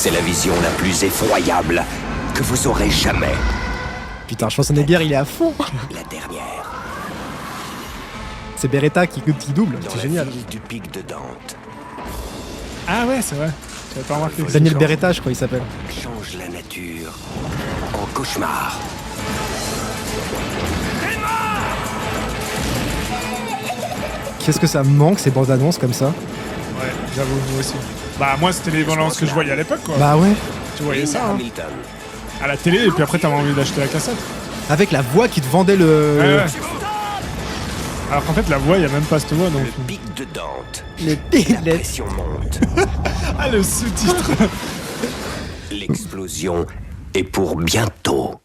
C'est la vision la plus effroyable que vous aurez jamais. Putain, Schwarzenegger, il est à fond. La dernière. C'est Beretta qui double, Dans c'est la génial. ville du pic de Dante. Ah ouais, c'est vrai. J'avais pas remarqué. Daniel Beretta, je crois, il s'appelle. Change la nature en cauchemar. Qu'est-ce que ça me manque, ces bandes annonces comme ça? Ouais, j'avoue, moi aussi. Bah moi, c'était les bandes annonces que je voyais à l'époque, quoi. Bah ouais. Tu voyais ça, hein, Hamilton. à la télé, et puis après, t'avais envie d'acheter la cassette. Avec la voix qui te vendait le... Ouais, ouais. Alors qu'en fait, la voix, il y a même pas cette voix, donc... Le pic de Dante. Les La pression monte. Ah, le sous-titre. L'explosion est pour bientôt.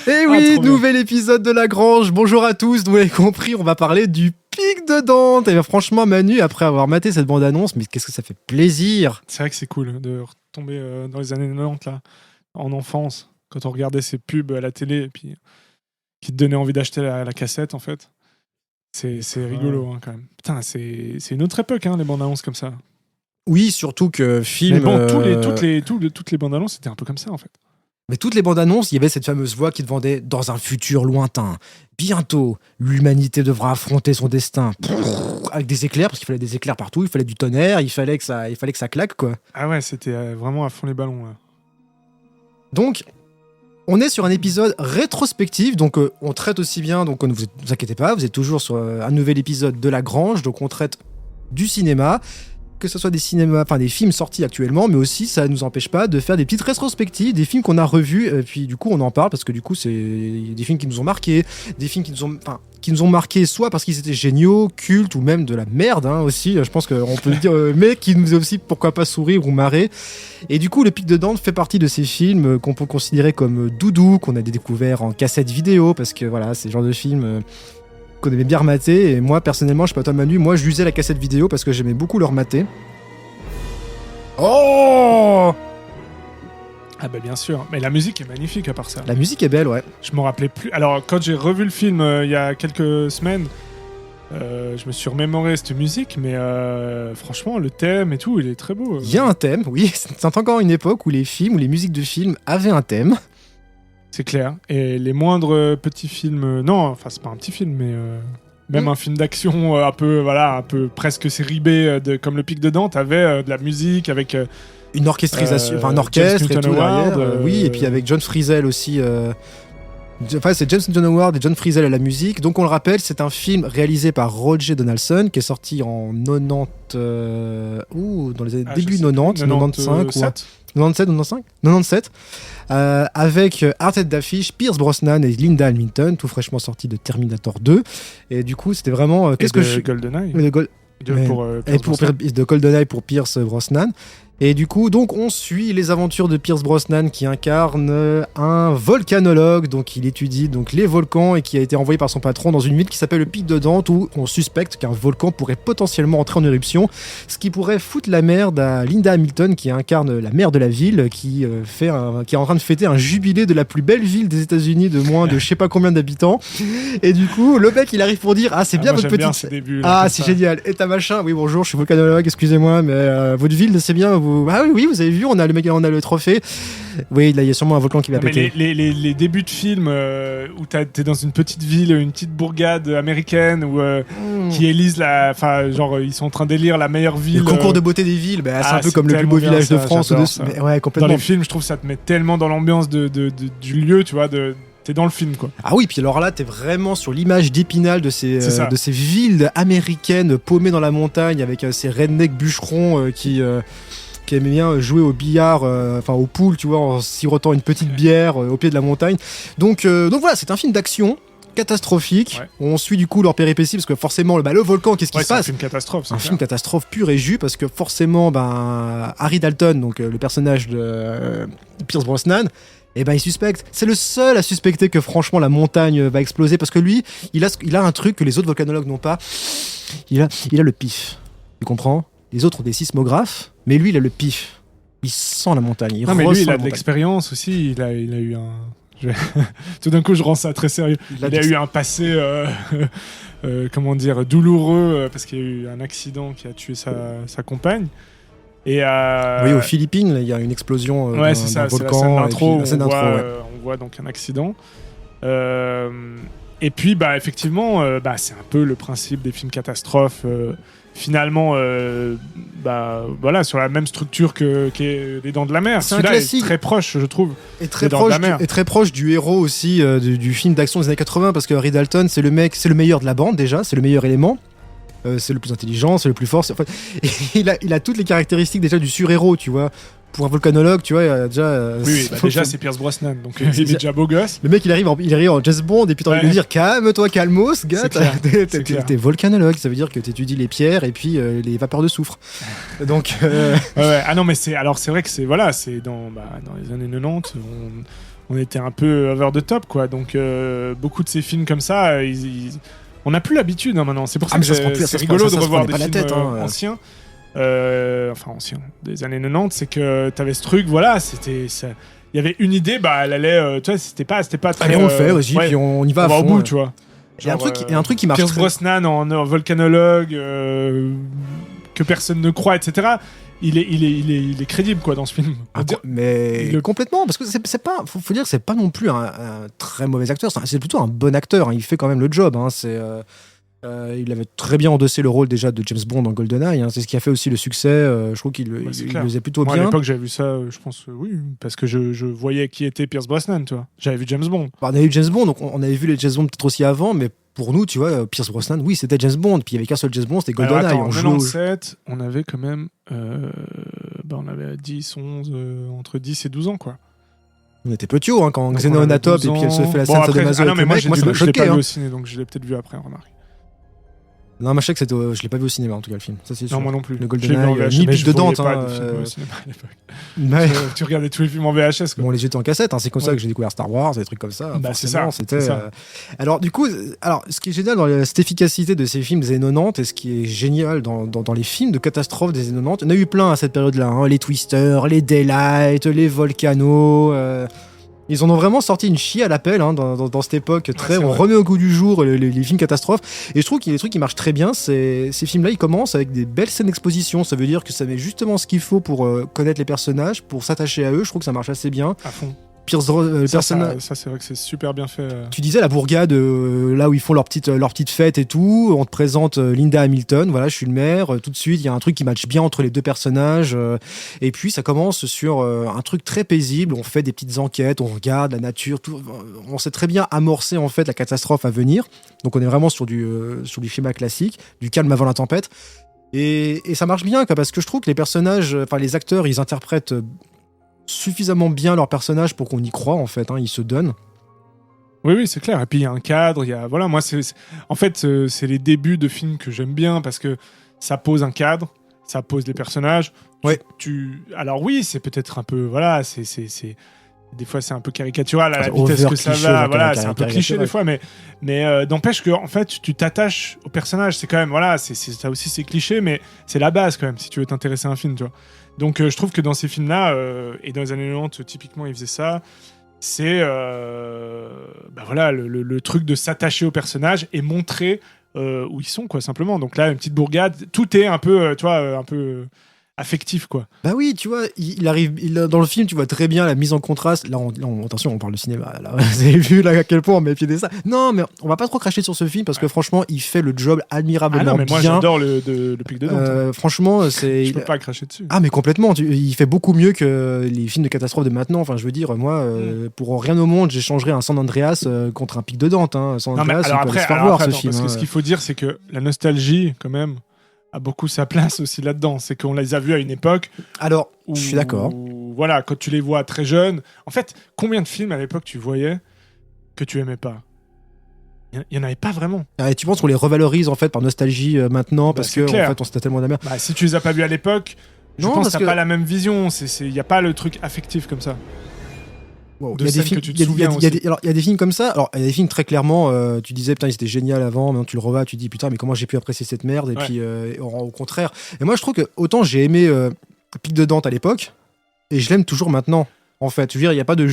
Et oui, trop bien. nouvel épisode de La Grange. Bonjour à tous, vous l'avez compris, on va parler du pic de Dante. Et bien franchement, Manu, après avoir maté cette bande-annonce, mais qu'est-ce que ça fait plaisir. C'est vrai que c'est cool de retomber dans les années 90, là, en enfance, quand on regardait ces pubs à la télé, et puis qui te donnaient envie d'acheter la cassette, en fait. C'est rigolo, hein, quand même. Putain, c'est une autre époque, hein, les bandes annonces comme ça. Oui, surtout que film... Mais bon, toutes les bandes annonces, c'était un peu comme ça, en fait. Mais toutes les bandes annonces, il y avait cette fameuse voix qui te vendait dans un futur lointain. Bientôt, l'humanité devra affronter son destin. Avec des éclairs, parce qu'il fallait des éclairs partout, il fallait du tonnerre, il fallait que ça claque, quoi. Ah ouais, c'était vraiment à fond les ballons, là. Donc, on est sur un épisode rétrospectif, donc on traite aussi bien, donc ne vous inquiétez pas, vous êtes toujours sur un nouvel épisode de La Grange, donc on traite du cinéma, que ce soit des films sortis actuellement, mais aussi ça ne nous empêche pas de faire des petites rétrospectives, des films qu'on a revus, et puis du coup on en parle parce que du coup c'est des films qui nous ont marqués, des films qui nous ont marqués soit parce qu'ils étaient géniaux, cultes ou même de la merde hein, aussi, je pense qu'on peut le dire, mais qui nous ont aussi pourquoi pas sourire ou marrer. Et du coup le Pic de Dante fait partie de ces films qu'on peut considérer comme doudou, qu'on a découvert en cassette vidéo, parce que voilà, c'est le genre de film qu'on aimait bien remater, et moi personnellement, je sais pas toi Manu, moi j'usais la cassette vidéo parce que j'aimais beaucoup le remater. Oh, Ah bah bien sûr, mais la musique est magnifique à part ça. la musique est belle, ouais. Je m'en rappelais plus. Alors quand j'ai revu le film il y a quelques semaines, je me suis remémoré cette musique, mais franchement le thème et tout, il est très beau. Il y a un thème, oui, c'est encore une époque où les films, où les musiques de films avaient un thème. C'est clair. Et les moindres petits films, non, enfin c'est pas un petit film, mais même un film d'action un peu presque série B, comme le Pic de Dante, avait de la musique avec. Une orchestrisation, enfin un orchestre James et tout Newton derrière. Howard, Oui, et puis avec John Frizzell aussi. Enfin, c'est James Newton Howard et John Frizzell à la musique. Donc on le rappelle, c'est un film réalisé par Roger Donaldson qui est sorti en 90, dans les années début 90, 95 ou 97, 95, 97, avec en tête d'affiche Pierce Brosnan et Linda Hamilton, tout fraîchement sorti de Terminator 2. Et du coup, c'était vraiment GoldenEye. De GoldenEye pour Pierce Brosnan. Et du coup, donc, on suit les aventures de Pierce Brosnan qui incarne un volcanologue, donc il étudie donc les volcans et qui a été envoyé par son patron dans une ville qui s'appelle le Pic de Dante où on suspecte qu'un volcan pourrait potentiellement entrer en éruption, ce qui pourrait foutre la merde à Linda Hamilton qui incarne la maire de la ville, qui est en train de fêter un jubilé de la plus belle ville des États-Unis de moins de je sais pas combien d'habitants. Et du coup, le mec il arrive pour dire c'est bien votre petite. C'est génial. Et t'as machin. Oui bonjour, je suis volcanologue, excusez-moi, mais votre ville c'est bien. Ah oui, vous avez vu, on a le trophée. Oui, là, il y a sûrement un volcan qui va péter. Les débuts de films où t'es dans une petite ville, une petite bourgade américaine où qui élisent ils sont en train d'élire la meilleure ville. Le concours de beauté des villes, c'est un peu comme le plus beau village de France. Mais ouais, complètement. Dans les films, je trouve que ça te met tellement dans l'ambiance du lieu, tu vois, t'es dans le film, quoi. Ah oui, puis alors là, t'es vraiment sur l'image d'Épinal de ces villes américaines paumées dans la montagne avec ces rednecks bûcherons qui aimait bien jouer au billard, au pool, tu vois, en sirotant une petite bière au pied de la montagne. Donc voilà, c'est un film d'action catastrophique. Ouais. On suit du coup leur péripétie parce que forcément, le volcan, qu'est-ce qui se passe ? C'est un film catastrophe. Un film catastrophe pur et jus parce que forcément, Harry Dalton, donc le personnage de Pierce Brosnan, il suspecte. C'est le seul à suspecter que franchement la montagne va exploser parce que lui, il a un truc que les autres volcanologues n'ont pas. Il a le pif. Tu comprends ? Les autres ont des sismographes, mais lui, il a le pif. Il sent la montagne. Mais lui, il a de l'expérience aussi. Il a eu un... Tout d'un coup, je rends ça très sérieux. Il a eu un passé, douloureux, parce qu'il y a eu un accident qui a tué sa compagne. Et Oui, aux Philippines, il y a une explosion ouais, d'un c'est ça, c'est la volcan. scène Et d'intro. puis la scène d'intro, ouais. On voit donc un accident. Et puis, effectivement, c'est un peu le principe des films catastrophes. Finalement, voilà, sur la même structure qu'est Les Dents de la Mer. C'est un Celui-là classique. est très proche, je trouve. Et très, Des Dents de la proche Mer. et très proche du héros aussi du film d'action des années 80, parce que Harry Dalton, c'est le meilleur de la bande déjà, c'est le meilleur élément. C'est le plus intelligent, c'est le plus fort. Il a toutes les caractéristiques déjà du sur-héros, tu vois. Pour un volcanologue, tu vois, il a déjà. Déjà, c'est Pierce Brosnan, donc il est déjà beau gosse. Le mec, il arrive en James Bond, et puis t'as envie de lui dire calme-toi, calmos, gars. C'est clair. T'es volcanologue, ça veut dire que t'étudies les pierres et puis les vapeurs de soufre. Donc. Ouais. Ah non, mais c'est vrai que c'est dans les années 90, on était un peu over the top, quoi. Donc beaucoup de ces films comme ça, on n'a plus l'habitude maintenant. C'est pour ça que c'est rigolo de revoir des films anciens. Anciens, des années 90, c'est que t'avais ce truc, voilà, il y avait une idée, elle allait, tu vois, c'était pas très. Allez, on le fait, vas-y, puis on y va à fond. Au bout, tu vois. Il y a un truc qui marche. Pierce Brosnan en volcanologue, que personne ne croit, etc. Il est crédible, quoi, dans ce film. Mais complètement, parce que c'est pas, faut dire que c'est pas non plus un très mauvais acteur, c'est plutôt un bon acteur, hein. Il fait quand même le job, hein. Il avait très bien endossé le rôle déjà de James Bond dans GoldenEye, hein. C'est ce qui a fait aussi le succès. Je trouve qu'il le faisait plutôt Moi, bien. à l'époque, j'avais vu ça, je pense, oui, parce que je voyais qui était Pierce Brosnan, tu vois. J'avais vu James Bond. On avait vu James Bond, donc on avait vu les James Bond peut-être aussi avant, mais pour nous, tu vois, Pierce Brosnan, oui, c'était James Bond. Puis il y avait qu'un seul James Bond, c'était GoldenEye. En 97, on avait quand même, on avait 10, 11, entre 10 et 12 ans, quoi. On était petits, hein, quand Donc Xenon a top et puis elle se fait la scène sadomaso avec le mec. Moi, ça m'a je l'ai choqué. pas vu Hein. au ciné, donc je l'ai peut-être vu après, remarque. Non, mais je sais que je l'ai pas vu au cinéma en tout cas le film. Ça c'est sûr. Non, moi non plus. Le GoldenEye, ni pique de Dante. Tu regardais tous les films en VHS, quoi. Bon, les jeter en cassette, hein, c'est comme ça que j'ai découvert Star Wars, des trucs comme ça. C'est ça. C'était. Alors du coup, ce qui est génial dans cette efficacité de ces films des années 90 et ce qui est génial dans les films de catastrophes des années 90, il y en a eu plein à cette période-là. Hein, les Twisters, les Daylight, les Volcano. Ils en ont vraiment sorti une chier à l'appel, hein, dans cette époque. On remet au goût du jour les films catastrophes. Et je trouve qu'il y a des trucs qui marchent très bien. Ces films-là, ils commencent avec des belles scènes d'exposition. Ça veut dire que ça met justement ce qu'il faut pour connaître les personnages, pour s'attacher à eux. Je trouve que ça marche assez bien. À fond. Ça, c'est vrai que c'est super bien fait. Tu disais la bourgade, là où ils font leur petite fête et tout. On te présente Linda Hamilton. Voilà, je suis le maire. Tout de suite, il y a un truc qui matche bien entre les deux personnages. Et puis, ça commence sur un truc très paisible. On fait des petites enquêtes, on regarde la nature. Tout, on sait très bien amorcer en fait la catastrophe à venir. Donc, on est vraiment sur du schéma classique, du calme avant la tempête. Et ça marche bien, quoi, parce que je trouve que les personnages, les acteurs, ils interprètent suffisamment bien leur personnage pour qu'on y croit en fait, hein, ils se donnent. Oui, c'est clair. Et puis il y a un cadre, moi en fait c'est les débuts de films que j'aime bien parce que ça pose un cadre, ça pose les personnages. Ouais. Alors oui, c'est peut-être un peu c'est des fois c'est un peu caricatural à la vitesse que ça va, voilà, c'est un peu cliché des fois, mais n'empêche que en fait tu t'attaches au personnage. C'est quand même ça aussi c'est cliché, mais c'est la base quand même si tu veux t'intéresser à un film, tu vois. Donc je trouve que dans ces films-là, et dans les années 90, typiquement, ils faisaient ça. C'est le truc de s'attacher aux personnages et montrer où ils sont, quoi, simplement. Donc là, une petite bourgade, tout est un peu, un peu affectif, quoi. Bah oui, tu vois, il arrive dans le film, tu vois très bien la mise en contraste. Là, attention, on parle de cinéma. Là, vous avez vu là à quel point on met pied ça. Non, mais on va pas trop cracher sur ce film parce que franchement, il fait le job admirablement bien. Ah non, mais moi j'adore le pic de Dante. Franchement, je peux pas cracher dessus. Ah mais complètement. Il fait beaucoup mieux que les films de catastrophe de maintenant. Enfin, je veux dire, moi, pour rien au monde, j'échangerais un San Andreas contre un pic de Dante. Hein. San Andreas, on peut se faire voir ce film. Parce que ce qu'il faut dire, c'est que la nostalgie, quand même, a beaucoup sa place aussi là-dedans. C'est qu'on les a vus à une époque. Alors, je suis d'accord. Voilà, quand tu les vois très jeunes. En fait, combien de films à l'époque tu voyais que tu aimais pas ? Il y en avait pas vraiment. Et tu penses qu'on les revalorise en fait par nostalgie maintenant parce que en fait on s'était tellement de la merde. Si tu les as pas vus à l'époque, je pense que t'as pas la même vision. Il y a pas le truc affectif comme ça. Wow. Il y a des films comme ça. Alors, il y a des films très clairement, tu disais, putain, c'était génial avant, maintenant tu le revois, tu dis, putain, mais comment j'ai pu apprécier cette merde ? Et puis, au contraire. Et moi, je trouve que autant j'ai aimé Pic de Dante à l'époque, et je l'aime toujours maintenant, en fait. Je veux dire, il n'y a pas de.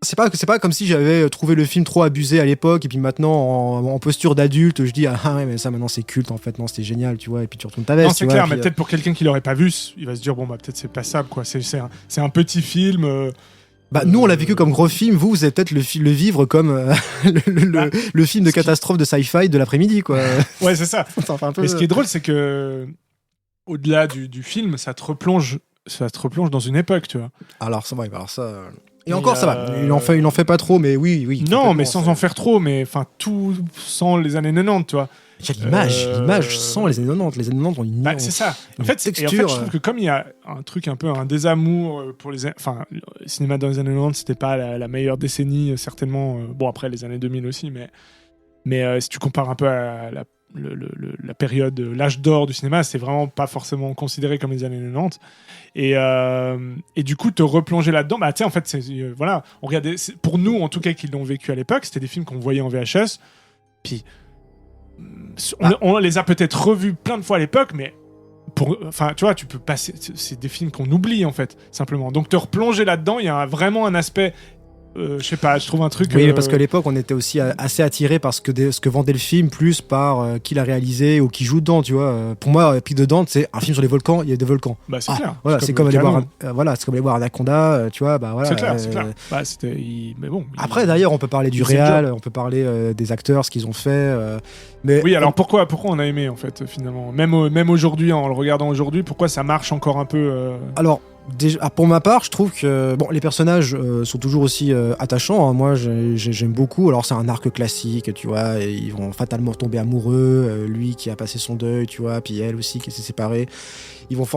c'est pas comme si j'avais trouvé le film trop abusé à l'époque et puis maintenant en posture d'adulte je dis ah ouais mais ça maintenant c'est culte en fait, non c'était génial tu vois, et puis tu retournes ta veste. Non, c'est clair, mais peut-être pour quelqu'un qui l'aurait pas vu, il va se dire bon bah peut-être c'est passable quoi, c'est un petit film. Bah nous on l'a vécu comme gros film, vous allez peut-être le vivre comme le film de catastrophe de sci-fi de l'après-midi quoi. Ouais c'est ça. Enfin, un peu... Et ce qui est drôle c'est que au-delà du film, ça te replonge dans une époque, tu vois. Alors ça va, alors ça. Et encore ça va. Il en fait pas trop, mais oui. Non, mais sans en faire trop, mais enfin tout sans les années 90, tu vois. L'image sans les années 90. Les années 90 ont une. Bah, c'est ça. En fait, texture. je trouve que comme il y a un truc un peu un désamour pour les, enfin, le cinéma dans les années 90, c'était pas la meilleure décennie certainement. Bon après les années 2000 aussi, mais si tu compares un peu à la période, l'âge d'or du cinéma, c'est vraiment pas forcément considéré comme les années 90. Et du coup, te replonger là-dedans, bah tiens, en fait, voilà, on regardait, pour nous, en tout cas, qui l'ont vécu à l'époque, c'était des films qu'on voyait en VHS. Puis, on les a peut-être revus plein de fois à l'époque, mais enfin, tu vois, tu peux passer. C'est des films qu'on oublie, en fait, simplement. Donc, te replonger là-dedans, il y a vraiment un aspect. Je sais pas, je trouve un truc. Oui, mais parce qu'à l'époque, on était aussi assez attiré par ce que vendait le film, plus par qui l'a réalisé ou qui joue dedans, tu vois. Pour moi, Pic de Dante, c'est un film sur les volcans, il y a des volcans. Bah, c'est clair. Voilà, c'est comme aller voir, c'est comme aller voir Anaconda, tu vois. Bah, voilà, c'est clair. Bah, mais bon. Après, d'ailleurs, on peut parler du réal, on peut parler des acteurs, ce qu'ils ont fait. Mais oui, alors pourquoi on a aimé, en fait, finalement, même aujourd'hui, en le regardant aujourd'hui, pourquoi ça marche encore un peu Alors. Déjà, pour ma part, je trouve que les personnages sont toujours aussi attachants. Hein. Moi, j'aime beaucoup. Alors, c'est un arc classique, tu vois. Et ils vont fatalement tomber amoureux. Lui qui a passé son deuil, tu vois. Puis elle aussi qui s'est séparée. Ils vont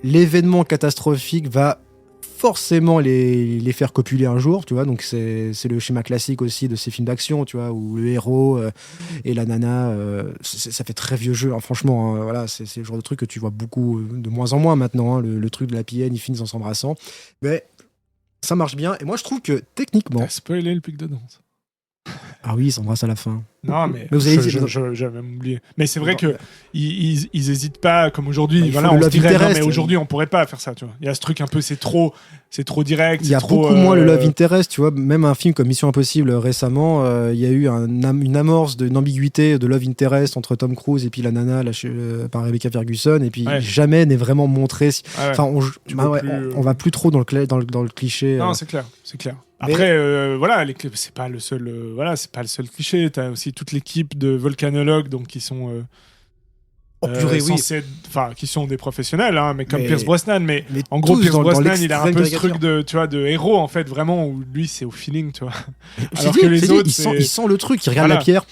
l'événement catastrophique va forcément les faire copuler un jour, tu vois. Donc, c'est le schéma classique aussi de ces films d'action, tu vois, où le héros et la nana, ça fait très vieux jeu, hein, franchement. Hein, voilà, c'est le genre de truc que tu vois beaucoup, de moins en moins maintenant. Hein, le truc de la PN, ils finissent en s'embrassant. Mais ça marche bien. Et moi, je trouve que techniquement. T'as spoilé le Pic de Dante. Ah oui, ils s'embrassent à la fin. Non, mais vous avez j'avais même oublié. Mais c'est vrai que ils hésitent pas comme aujourd'hui. Bah, voilà, on se dirait non, mais aujourd'hui on pourrait pas faire ça. Tu vois, il y a ce truc un peu, c'est trop direct. Il y a beaucoup moins le love interest. Tu vois, même un film comme Mission Impossible récememement, il y a eu une amorce d'une ambiguïté de love interest entre Tom Cruise et puis la nana par Rebecca Ferguson. Et puis jamais n'est vraiment montré. Enfin, on va plus trop dans le cliché. Non, c'est clair. Après, voilà, c'est pas le seul. C'est pas le seul cliché. T'as aussi toute l'équipe de volcanologues, donc qui sont qui sont des professionnels, hein, mais comme Pierce Brosnan. Mais en gros, Pierce Brosnan, il a un peu ce truc de héros en fait, vraiment où lui c'est au feeling, tu vois. Alors que les autres, il sent le truc, il regarde la pierre,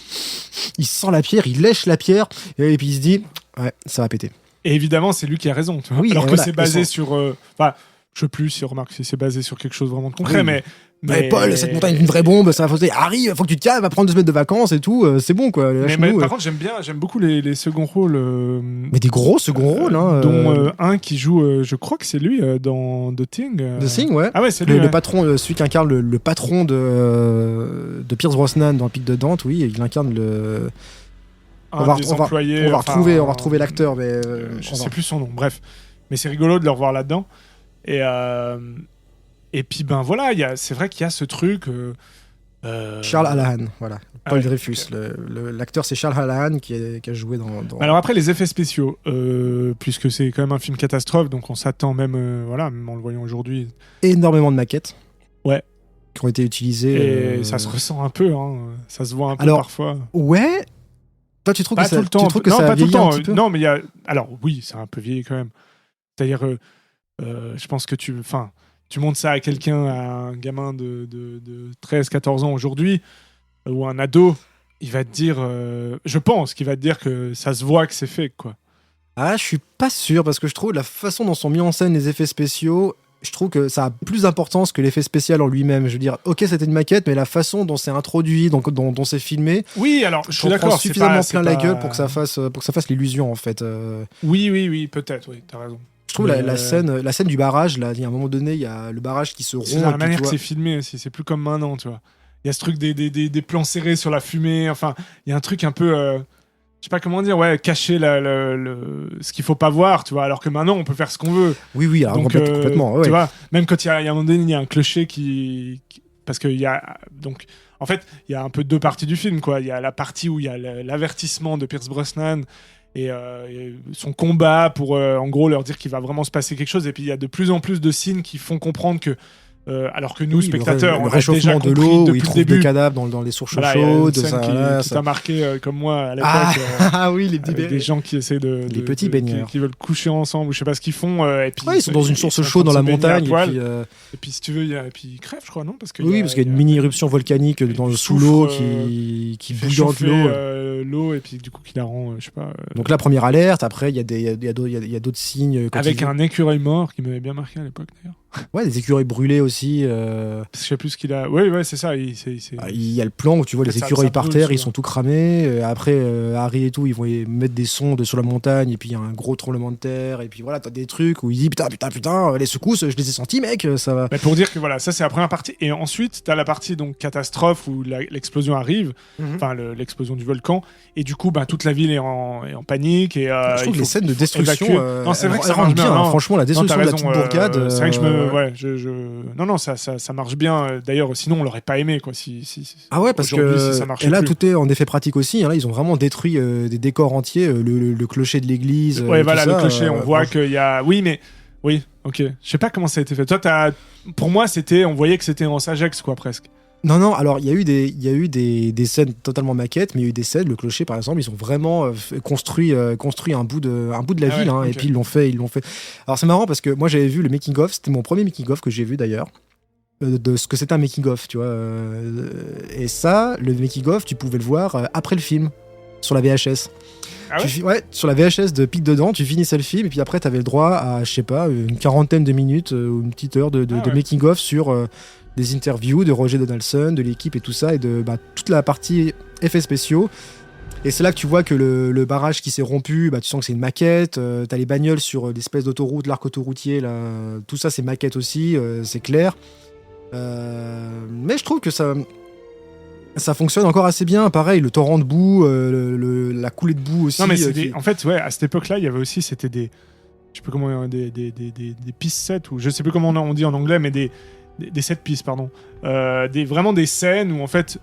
il sent la pierre, il lèche la pierre et puis il se dit ouais, ça va péter. Et évidemment, c'est lui qui a raison, tu vois. Alors que c'est basé sur. Je sais plus si remarque si c'est basé sur quelque chose vraiment de concret, mais Paul, cette montagne est une vraie bombe, ça va fausser. Harry, faut que tu te calmes, va prendre 2 semaines de vacances et tout, c'est bon quoi. Mais par contre, j'aime beaucoup les seconds rôles. Mais des gros seconds rôles, hein. Dont un qui joue, je crois que c'est lui dans The Thing. The Thing, ouais. Ah ouais, c'est lui. Le patron, celui qui incarne le patron de Pierce Brosnan dans le Pic de Dante, oui, il incarne le. On va retrouver l'acteur, mais je sais plus son nom. Bref, mais c'est rigolo de le revoir là-dedans. Et puis ben voilà, c'est vrai qu'il y a ce truc. Charles Hallahan, voilà. Paul Dreyfus, l'acteur c'est Charles Hallahan qui a joué dans. Alors après les effets spéciaux, puisque c'est quand même un film catastrophe, donc on s'attend même en le voyant aujourd'hui. Énormément de maquettes. Ouais. Qui ont été utilisées. Et ça se ressent un peu, hein. Ça se voit un peu parfois. Ouais. Toi tu trouves pas que ça, tout le temps. Tu trouves que ça a vieilli un petit peu ? Non, mais il y a. Alors oui, c'est un peu vieilli quand même. C'est-à-dire, je pense que tu montres ça à quelqu'un, à un gamin de 13-14 ans aujourd'hui, ou un ado, il va te dire, je pense qu'il va te dire que ça se voit que c'est fait, quoi. Ah, je suis pas sûr, parce que je trouve la façon dont sont mis en scène les effets spéciaux, je trouve que ça a plus d'importance que l'effet spécial en lui-même. Je veux dire, ok, c'était une maquette, mais la façon dont c'est introduit, dont c'est filmé, oui, alors je suis d'accord, suffisamment plein la gueule pour que ça fasse l'illusion, en fait. Oui, peut-être, oui, t'as raison. Je trouve la scène du barrage, là, il y a un moment donné, il y a le barrage qui se rompt. C'est la manière que c'est filmé aussi, c'est plus comme maintenant, tu vois. Il y a ce truc des plans serrés sur la fumée, enfin, il y a un truc un peu, je sais pas comment dire, cacher ce qu'il faut pas voir, tu vois, alors que maintenant on peut faire ce qu'on veut. Oui, alors donc, complètement. Ouais. Tu vois, même quand il y a un moment donné, il y a un clocher parce qu'il y a donc en fait il y a un peu deux parties du film quoi. Il y a la partie où il y a l'avertissement de Pierce Brosnan et son combat pour en gros leur dire qu'il va vraiment se passer quelque chose, et puis il y a de plus en plus de signes qui font comprendre que alors que nous, spectateurs, le on a déjà réchauffement de compris l'eau, où depuis ils le trouvent début. des cadavres dans les sources Voilà, chaudes. il y a une scène qui t'a marqué comme moi à l'époque. Ah oui, les petits Avec des gens qui essaient les petits baigneurs. qui veulent coucher ensemble, ou je sais pas ce qu'ils font. Et puis ils sont dans une source chaude dans la montagne. Et puis si tu veux, et puis ils crèvent, je crois, non? Parce qu'il y a une mini éruption volcanique sous l'eau qui bouillante l'eau, et puis du coup qui la rend, je sais pas. Donc la première alerte. Après, il y a d'autres signes. Avec un écureuil mort qui m'avait bien marqué à l'époque d'ailleurs. Ouais, des écureuils brûlés aussi. Je sais plus ce qu'il a. Oui, c'est ça. Il y a le plan où tu vois les écureuils par terre, ils sont tout cramés. Après, Harry et tout, ils vont mettre des sondes sur la montagne, et puis il y a un gros tremblement de terre, et puis voilà, t'as des trucs où il dit putain, les secousses, je les ai sentis, mec, ça va. Mais pour dire que voilà, ça c'est la première partie, et ensuite t'as la partie donc catastrophe où l'explosion arrive, enfin l'explosion du volcan, et du coup, toute la ville est en panique, et je trouve que les scènes de destruction, non, c'est vrai que ça marche bien. Hein, franchement, la destruction de la petite bourgade. C'est vrai que non, ça marche bien. D'ailleurs, sinon on l'aurait pas aimé quoi. Ah ouais, parce que et là tout est en effet pratique aussi. Là, ils ont vraiment détruit des décors entiers, le clocher de l'église. Ouais, voilà, tout le ça, clocher. On voit qu'il y a. Oui, ok. Je sais pas comment ça a été fait. Toi, pour moi, on voyait que c'était en Sagex quoi, presque. Non, alors il y a eu des scènes totalement maquettes, mais il y a eu des scènes, le clocher par exemple, ils ont vraiment construit un bout de la ville, okay. Et puis ils l'ont fait. Alors c'est marrant parce que moi j'avais vu le making of, c'était mon premier making of que j'ai vu d'ailleurs, de ce que c'était un making of, tu vois. Et ça, le making of, tu pouvais le voir après le film, sur la VHS. Ah ouais, ouais, sur la VHS de Pic dedans, tu finissais le film et puis après t'avais le droit à, je sais pas, une quarantaine de minutes ou une petite heure de making of sur des interviews de Roger Donaldson, de l'équipe et tout ça, et de toute la partie effets spéciaux. Et c'est là que tu vois que le barrage qui s'est rompu, tu sens que c'est une maquette. T'as les bagnoles sur l'espèce d'autoroute, l'arc autoroutier, là, tout ça c'est maquette aussi, c'est clair. Mais je trouve que ça fonctionne encore assez bien. Pareil, le torrent de boue, la coulée de boue aussi. Non, mais en fait, ouais, à cette époque-là, il y avait aussi, c'était des, je sais plus comment, des pistes sets, ou je sais plus comment on dit en anglais, mais des set pistes, pardon. Vraiment des scènes où en fait,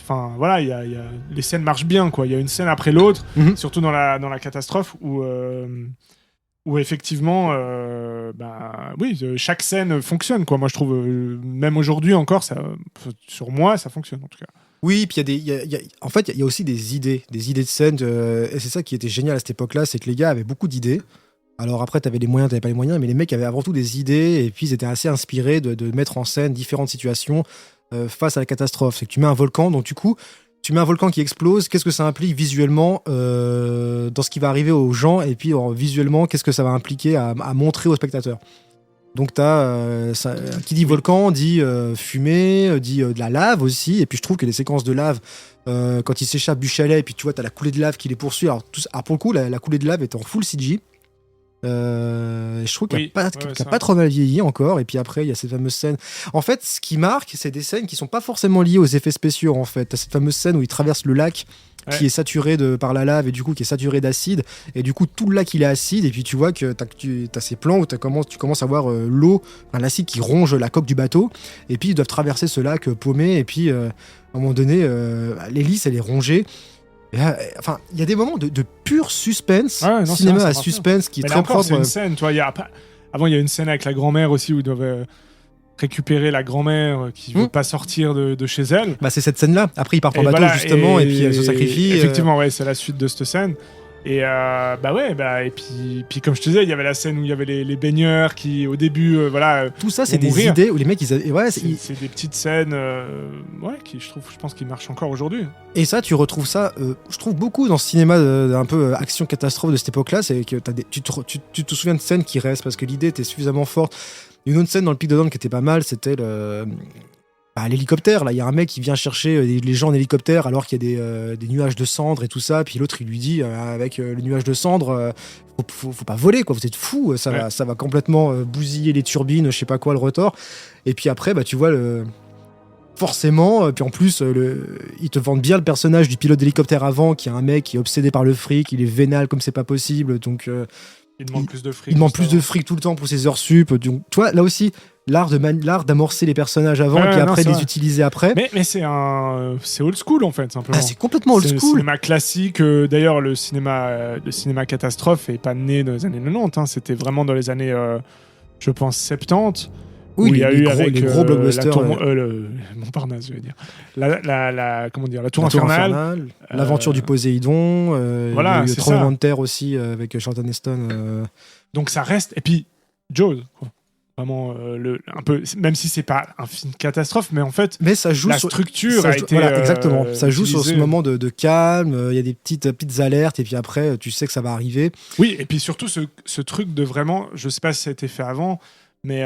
enfin voilà, les scènes marchent bien, quoi. Il y a une scène après l'autre, surtout dans la catastrophe où effectivement, oui, chaque scène fonctionne, quoi. Moi, je trouve, même aujourd'hui encore, sur moi, ça fonctionne en tout cas. Oui, puis il y a aussi des idées de scènes, et c'est ça qui était génial à cette époque-là, c'est que les gars avaient beaucoup d'idées. Alors après, t'avais les moyens, t'avais pas les moyens, mais les mecs avaient avant tout des idées, et puis ils étaient assez inspirés de mettre en scène différentes situations face à la catastrophe. C'est que tu mets un volcan, donc du coup, tu mets un volcan qui explose, qu'est-ce que ça implique visuellement dans ce qui va arriver aux gens, et puis visuellement, qu'est-ce que ça va impliquer à montrer aux spectateurs. Donc qui dit volcan, dit fumée, dit de la lave aussi, et puis je trouve que les séquences de lave, quand ils s'échappent du chalet, et puis tu vois, t'as la coulée de lave qui les poursuit, alors pour le coup, la coulée de lave est en full CG. Je trouve qu'il n'a pas trop mal vieilli encore. Et puis après, il y a ces fameuses scènes. En fait, ce qui marque, c'est des scènes qui sont pas forcément liées aux effets spéciaux. En fait, t'as cette fameuse scène où il traverse le lac qui est saturé par la lave et du coup qui est saturé d'acide. Et du coup, tout le lac il est acide. Et puis tu vois que t'as ces plans où tu commences à voir l'eau, l'acide qui ronge la coque du bateau. Et puis ils doivent traverser ce lac paumé. Et puis à un moment donné, l'hélice elle est rongée. Enfin, il y a des moments de pur suspense, cinéma à suspense qui est très propre. C'est une scène, tu vois, avant il y a une scène avec la grand-mère aussi où ils doivent récupérer la grand-mère qui veut pas sortir de chez elle. C'est cette scène-là. Après, ils partent en bateau justement et puis elle se sacrifie. Effectivement, c'est la suite de cette scène. Et et puis comme je te disais, il y avait la scène où il y avait les baigneurs qui au début tout ça c'est des idées où les mecs c'est des petites scènes qui je pense qu'ils marchent encore aujourd'hui. Et ça tu retrouves ça je trouve beaucoup dans ce cinéma un peu action catastrophe de cette époque-là, c'est que tu te souviens de scènes qui restent parce que l'idée était suffisamment forte. Une autre scène dans le Pic de Dôme qui était pas mal, c'était l'hélicoptère, là, il y a un mec qui vient chercher les gens en hélicoptère alors qu'il y a des nuages de cendres et tout ça, puis l'autre il lui dit avec le nuage de cendres, faut pas voler quoi, vous êtes fous, ça va complètement bousiller les turbines, je sais pas quoi, le rotor. Et puis après tu vois forcément, puis en plus ils te vendent bien le personnage du pilote d'hélicoptère avant, qui est un mec qui est obsédé par le fric, il est vénal comme c'est pas possible, donc Il demande plus de fric. Il demande plus de fric tout le temps pour ses heures sup. Donc, tu vois, là aussi, l'art d'amorcer les personnages avant et puis après les utiliser après. Mais c'est old school en fait, simplement. C'est complètement old school. C'est le cinéma classique. D'ailleurs, le cinéma catastrophe est pas né dans les années 90. Hein, c'était vraiment dans les années, je pense, 70. Oui, il y a eu les gros blockbusters. Montparnasse, je veux dire. Comment dire, la Tour Infernale. L'aventure du Poséidon. Voilà, il y a eu c'est Tremblement ça. de terre aussi avec Charlton Heston. Donc ça reste. Et puis, Jaws, quoi. Vraiment, un peu, même si c'est pas un film catastrophe, mais en fait, ça joue la structure a été. Voilà, exactement. Ça joue utilisée. sur ce moment de calme. Il y a des petites alertes, et puis après, tu sais que ça va arriver. Oui, et puis surtout, ce truc de vraiment. Je sais pas si ça a été fait avant, mais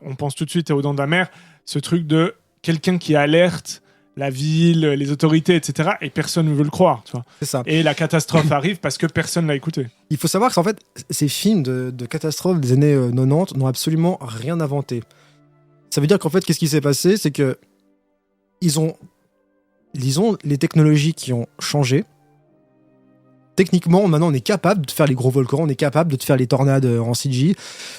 on pense tout de suite aux Dents de la Mer. Ce truc de quelqu'un qui alerte la ville, les autorités, etc. Et personne ne veut le croire. Tu vois. C'est ça. Et la catastrophe arrive parce que personne l'a écouté. Il faut savoir qu'en fait, ces films de catastrophe des années 90 n'ont absolument rien inventé. Ça veut dire qu'en fait, qu'est-ce qui s'est passé? C'est que ils ont les technologies qui ont changé. Techniquement, maintenant, on est capable de faire les gros volcans, on est capable de faire les tornades en CG.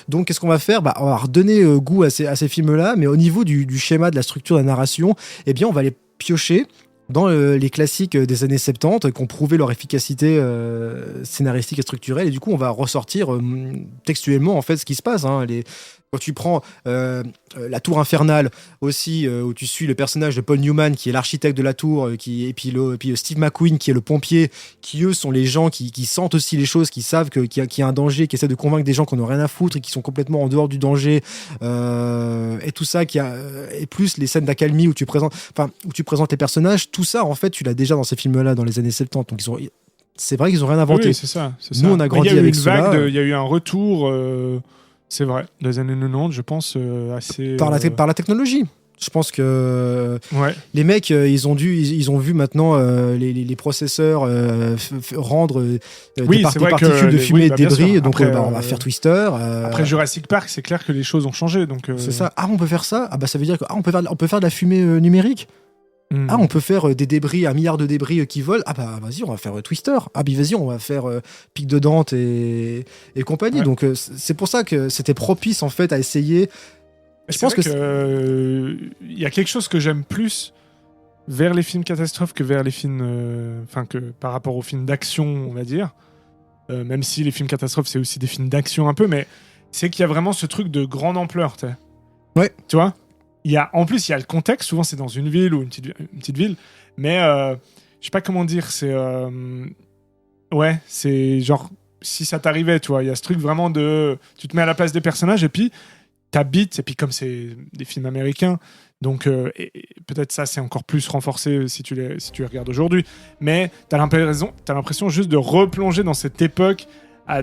Donc, qu'est-ce qu'on va faire? On va redonner goût à ces films-là, mais au niveau du schéma, de la structure de la narration, eh bien, on va les piocher dans les classiques des années 70 qui ont prouvé leur efficacité scénaristique et structurelle, et du coup on va ressortir textuellement en fait ce qui se passe, hein. Quand tu prends la tour infernale aussi, où tu suis le personnage de Paul Newman qui est l'architecte de la tour, et puis Steve McQueen qui est le pompier, qui eux sont les gens qui sentent aussi les choses, qui savent qu'il y a un danger, qui essaient de convaincre des gens qu'on n'a rien à foutre et qui sont complètement en dehors du danger, et tout ça et plus les scènes d'accalmie où tu présentes les personnages, tout ça en fait tu l'as déjà dans ces films-là dans les années 70. Donc c'est vrai qu'ils ont rien inventé. Oui, c'est ça. Nous on a grandi avec cela. Il y a eu un retour. C'est vrai, des années 90, je pense, assez... Par la technologie. Je pense que ouais. Les mecs, ils ont vu maintenant les processeurs rendre des particules de fumée et de débris, donc après, on va faire Twister. Après Jurassic Park, c'est clair que les choses ont changé. Donc, c'est ça. Ah, on peut faire ça? Ah, bah ça veut dire qu'on peut faire de la fumée numérique? Ah, on peut faire des débris, 1 milliard de débris qui volent. Ah bah vas-y, on va faire Twister. Ah bah vas-y, on va faire Pic de Dante et compagnie. Ouais. Donc c'est pour ça que c'était propice en fait à essayer. Je pense que il y a quelque chose que j'aime plus vers les films catastrophes que vers les films, que par rapport aux films d'action, on va dire. Même si les films catastrophes c'est aussi des films d'action un peu, mais c'est qu'il y a vraiment ce truc de grande ampleur, tu sais. Ouais. Tu vois. En plus, il y a le contexte. Souvent, c'est dans une ville ou une petite ville. Mais je sais pas comment dire. C'est genre si ça t'arrivait, tu vois. Il y a ce truc vraiment de. Tu te mets à la place des personnages et puis t'habites. Et puis, comme c'est des films américains, donc et peut-être ça, c'est encore plus renforcé si tu les regardes aujourd'hui. Mais t'as l'impression juste de replonger dans cette époque.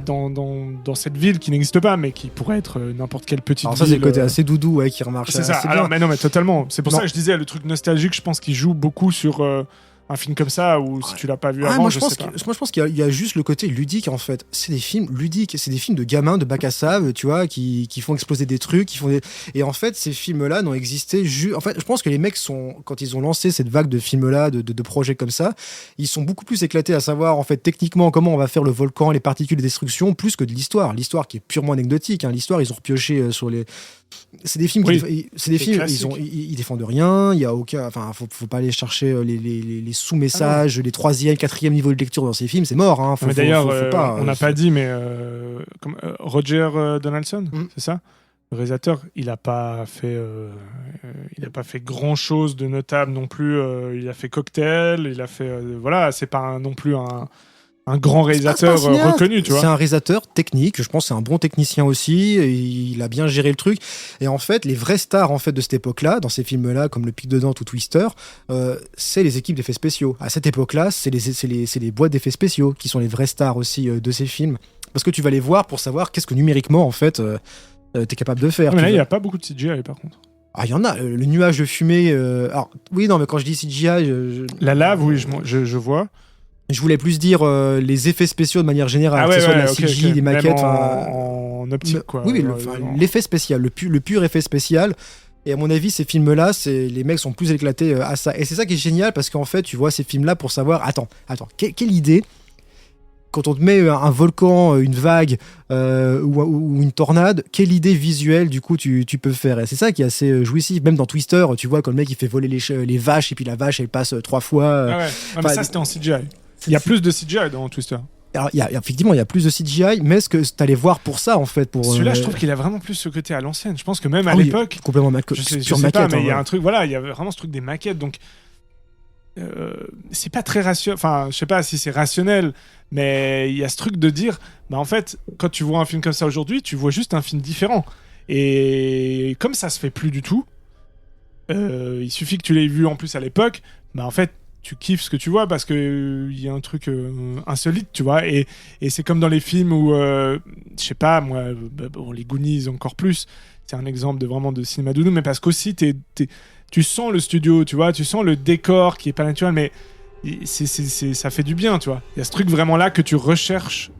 Dans cette ville qui n'existe pas, mais qui pourrait être n'importe quelle petite ville. Alors ça, c'est le côté assez doudou qui remarche. C'est ça. Alors, mais non, mais totalement. C'est pour ça que je disais, le truc nostalgique, je pense qu'il joue beaucoup sur un film comme ça, ou si tu l'as pas vu avant, moi, je pense qu'il y a juste le côté ludique, en fait. C'est des films ludiques, c'est des films de gamins, de bac à sable, tu vois, qui font exploser des trucs, Et en fait, ces films-là n'ont existé En fait, je pense que les mecs quand ils ont lancé cette vague de films-là, de projets comme ça, ils sont beaucoup plus éclatés à savoir, en fait, techniquement, comment on va faire le volcan, les particules de destruction, plus que de l'histoire. L'histoire qui est purement anecdotique, hein. L'histoire, ils ont repioché sur les... C'est des films ils défendent rien, il y a aucun, faut pas aller chercher les sous-messages, les 3e, 4e niveaux de lecture dans ces films, c'est mort, hein. D'ailleurs, on n'a pas dit, mais Roger Donaldson, c'est ça, le réalisateur, il a pas fait grand chose de notable non plus. Il a fait Cocktail, il a fait c'est pas non plus un grand réalisateur reconnu, tu vois. C'est un réalisateur technique, je pense que c'est un bon technicien aussi, il a bien géré le truc. Et en fait, les vraies stars en fait, de cette époque-là, dans ces films-là, comme Le Pic de Dante ou Twister, c'est les équipes d'effets spéciaux. À cette époque-là, c'est les boîtes d'effets spéciaux qui sont les vraies stars aussi de ces films. Parce que tu vas les voir pour savoir qu'est-ce que numériquement, en fait, t'es capable de faire. Mais là, il n'y a pas beaucoup de CGI, par contre. Ah, il y en a. Le nuage de fumée... Alors, oui, non, mais quand je dis CGI... La lave, oui, je vois. Je voulais plus dire les effets spéciaux de manière générale, que ce soit de la CGI, des maquettes... en optique, quoi. Oui, l'effet spécial, le pur effet spécial. Et à mon avis, ces films-là, les mecs sont plus éclatés à ça. Et c'est ça qui est génial, parce qu'en fait, tu vois ces films-là pour savoir... Attends, quelle idée quand on te met un volcan, une vague ou une tornade, quelle idée visuelle du coup tu peux faire. Et c'est ça qui est assez jouissif. Même dans Twister, tu vois quand le mec il fait voler les vaches et puis la vache elle passe 3 fois. Ah ouais. Mais ça c'était en CGI. Il y a plus de CGI dans Twister. Alors, effectivement, il y a plus de CGI, mais est-ce que t'allais voir pour ça, en fait pour, Celui-là, je trouve qu'il a vraiment plus ce côté à l'ancienne. Je pense que même à l'époque... Complètement je sais maquette. Pas, mais il y a un truc... Voilà, il y a vraiment ce truc des maquettes. Donc, c'est pas très rationnel. Enfin, je sais pas si c'est rationnel, mais il y a ce truc de dire... Bah, en fait, quand tu vois un film comme ça aujourd'hui, tu vois juste un film différent. Et comme ça se fait plus du tout, il suffit que tu l'aies vu en plus à l'époque, bah en fait... tu kiffes ce que tu vois parce que y a un truc insolite, tu vois, et c'est comme dans les films où je sais pas moi, bon, les Goonies encore plus, c'est un exemple de vraiment de cinéma doudou, mais parce qu'aussi tu sens le studio, tu vois, tu sens le décor qui est pas naturel, mais ça fait du bien, tu vois. Il y a ce truc vraiment là que tu recherches,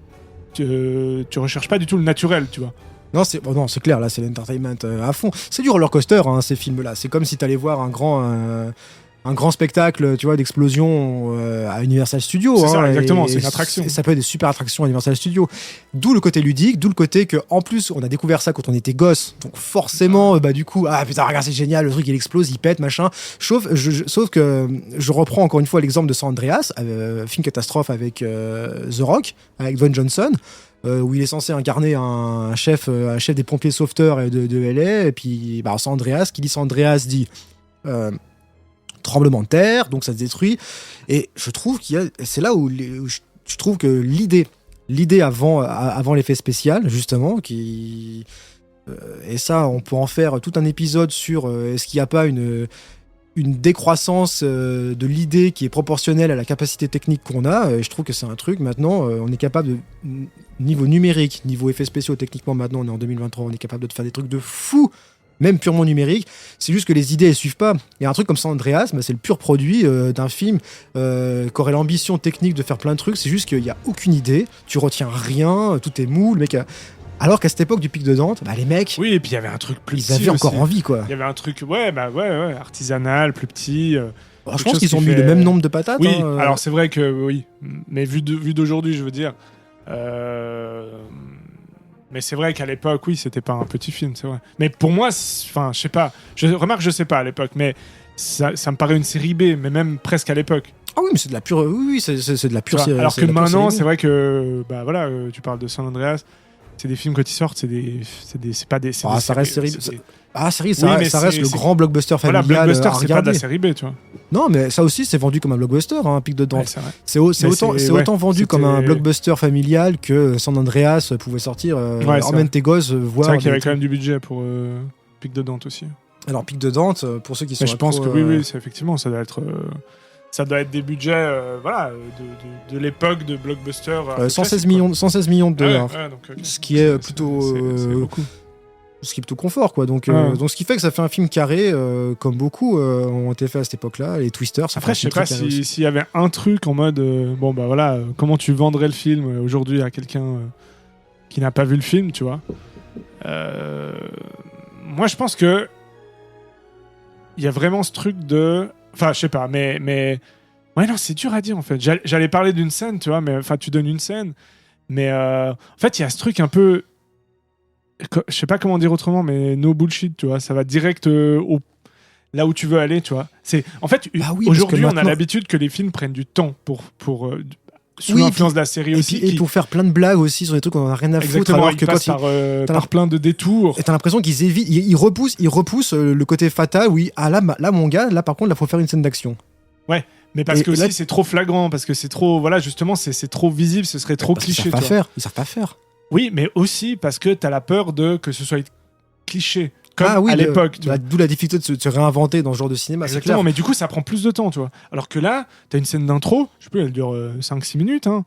tu recherches pas du tout le naturel, tu vois. Non, c'est clair, là c'est l'entertainment à fond. C'est du roller coaster, hein, ces films-là. C'est comme si t'allais voir un grand spectacle, tu vois, d'explosion à Universal Studios. C'est ça, exactement, c'est une attraction. Ça peut être des super attractions à Universal Studios. D'où le côté ludique, d'où le côté que, en plus, on a découvert ça quand on était gosse. Donc forcément, du coup, ah putain, regarde, c'est génial, le truc il explose, il pète, machin. Sauf que je reprends encore une fois l'exemple de San Andreas, film catastrophe avec The Rock, avec Dwayne Johnson. Où il est censé incarner un chef des pompiers sauveteurs de LA, et puis San Andreas, qui dit San Andreas dit tremblement de terre, donc ça se détruit. Et je trouve c'est là où je trouve que l'idée avant l'effet spécial, justement, et ça, on peut en faire tout un épisode sur est-ce qu'il n'y a pas une décroissance de l'idée qui est proportionnelle à la capacité technique qu'on a. Et je trouve que c'est un truc, maintenant, on est capable de, niveau numérique, niveau effets spéciaux, techniquement, maintenant, on est en 2023, on est capable de faire des trucs de fou, même purement numérique. C'est juste que les idées, elles suivent pas. Il y a un truc comme San Andreas, c'est le pur produit d'un film qui aurait l'ambition technique de faire plein de trucs. C'est juste qu'il n'y a aucune idée, tu retiens rien, tout est mou, le mec Alors qu'à cette époque du Pic de Dante, les mecs... Oui, et puis il y avait un truc plus petit. Ils avaient encore envie, quoi. Il y avait un truc, ouais, artisanal, plus petit. Je pense qu'ils ont mis le même nombre de patates. Oui, hein, alors c'est vrai que oui. Mais vu d'aujourd'hui, je veux dire... Mais c'est vrai qu'à l'époque, oui, c'était pas un petit film, c'est vrai. Mais pour moi, enfin, je sais pas. Je sais pas à l'époque, mais ça me paraît une série B, mais même presque à l'époque. Ah oui, mais c'est de la pure... Oui, c'est de la pure série. Alors que maintenant, c'est vrai que... voilà, tu parles de San Andreas... C'est des films quand ils sortent, c'est pas des. Ça reste série. Série, ça reste le grand blockbuster familial. Voilà, blockbuster, c'est pas de la série B, tu vois. Non, mais ça aussi, c'est vendu comme un blockbuster, hein, Pic de Dante. Ouais, c'est autant vendu comme un blockbuster familial que San Andreas pouvait sortir. Emmène tes gosses voir. C'est vrai qu'il y avait quand même du budget pour Pic de Dante aussi. Alors, Pic de Dante, pour ceux qui sont. Je pense que oui, effectivement, ça doit être. Ça doit être des budgets de l'époque de blockbuster. 116 millions de dollars. Ce qui est plutôt. C'est beaucoup. Ce qui est plutôt confort, quoi. Donc ce qui fait que ça fait un film carré, comme beaucoup ont été faits à cette époque-là. Les Twisters, ça fait un film très carré. Après, je sais pas s'il y avait un truc en mode. Comment tu vendrais le film aujourd'hui à quelqu'un qui n'a pas vu le film, tu vois. Moi, je pense que. Il y a vraiment ce truc de. Enfin, je sais pas, mais... Ouais, non, c'est dur à dire, en fait. J'allais parler d'une scène, tu vois, mais... Enfin, tu donnes une scène, mais... En fait, il y a ce truc un peu... Je sais pas comment dire autrement, mais no bullshit, tu vois. Ça va direct là où tu veux aller, tu vois. En fait, aujourd'hui, on a l'habitude que les films prennent du temps pour sous l'influence de la série aussi. Et pour faire plein de blagues aussi sur des trucs qu'on a rien à foutre. Exactement, alors que quand par plein de détours. Et t'as l'impression qu'ils évitent, ils repoussent le côté fatal. Oui, là mon gars, là par contre, là faut faire une scène d'action. Ouais, mais parce que aussi c'est trop flagrant, parce que c'est trop, voilà, justement, c'est trop visible, ce serait trop cliché. Ils savent pas faire. Oui, mais aussi parce que t'as la peur que ce soit cliché. Comme à l'époque. D'où la difficulté de se réinventer dans ce genre de cinéma. Exactement, mais du coup, ça prend plus de temps, tu vois. Alors que là, t'as une scène d'intro, je sais plus, elle dure 5-6 minutes, hein.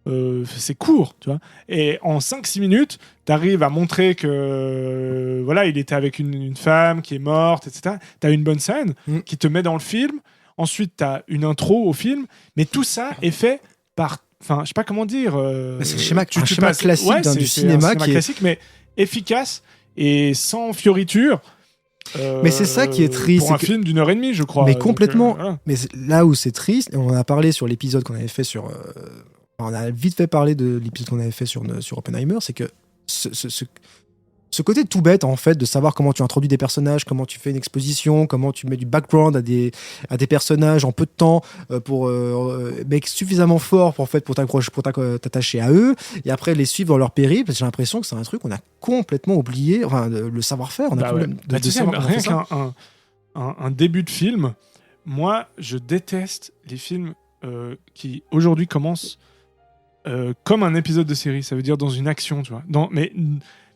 C'est court, tu vois. Et en 5-6 minutes, t'arrives à montrer que voilà, il était avec une femme qui est morte, etc. T'as une bonne scène qui te met dans le film. Ensuite, t'as une intro au film. Mais tout ça est fait par... Enfin, je sais pas comment dire... c'est un schéma classique du cinéma qui est... classique, mais efficace et sans fioritures. Mais c'est ça qui est triste. Pour un film d'1 heure et demie, je crois. Mais complètement. Mais là où c'est triste, et on en a parlé sur l'épisode qu'on avait fait sur on a vite fait parler de l'épisode qu'on avait fait sur Oppenheimer, c'est que ce côté tout bête, en fait, de savoir comment tu introduis des personnages, comment tu fais une exposition, comment tu mets du background à des personnages en peu de temps pour mec suffisamment fort pour t'attacher à eux, et après les suivre dans leur périple. J'ai l'impression que c'est un truc qu'on a complètement oublié, enfin, le savoir-faire. On a tu sais, rien qu'un début de film, moi, je déteste les films qui, aujourd'hui, commencent comme un épisode de série. Ça veut dire dans une action, tu vois.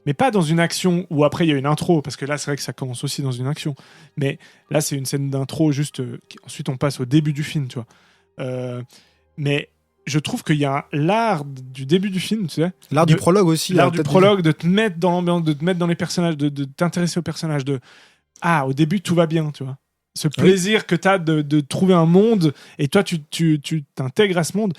Mais pas dans une action où après il y a une intro, parce que là c'est vrai que ça commence aussi dans une action, mais là c'est une scène d'intro juste, ensuite on passe au début du film, tu vois. Mais je trouve qu'il y a l'art du début du film, tu sais. L'art du prologue aussi. L'art du prologue, de te mettre dans l'ambiance, de te mettre dans les personnages, de t'intéresser aux personnages, au début tout va bien, tu vois. Ce plaisir que tu as de trouver un monde, et toi tu t'intègres à ce monde.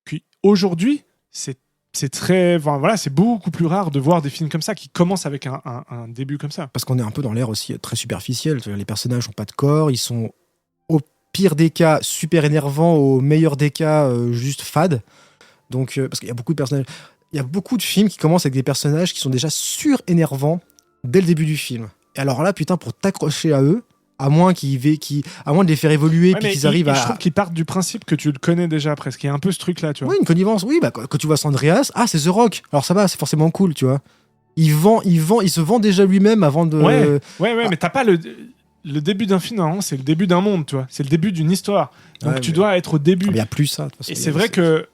Puis aujourd'hui, c'est très, enfin, voilà, c'est beaucoup plus rare de voir des films comme ça qui commencent avec un début comme ça. Parce qu'on est un peu dans l'ère aussi très superficielle. Les personnages n'ont pas de corps, ils sont au pire des cas super énervants, au meilleur des cas juste fades. Donc, parce qu'il y a beaucoup de personnages, il y a beaucoup de films qui commencent avec des personnages qui sont déjà surénervants dès le début du film. Et alors là, putain, pour t'accrocher à eux, à moins de les faire évoluer, puis qu'ils arrivent à... Je trouve qu'ils partent du principe que tu le connais déjà presque. Il y a un peu ce truc-là, tu vois. Oui, une connivence. Oui, bah, quand tu vois San Andreas, c'est The Rock. Alors ça va, c'est forcément cool, tu vois. Il se vend déjà lui-même avant de... Ouais, mais t'as pas le début d'un film, non, c'est le début d'un monde, tu vois. C'est le début d'une histoire. Donc tu dois être au début. Il y a plus ça. De toute façon, et c'est vrai que...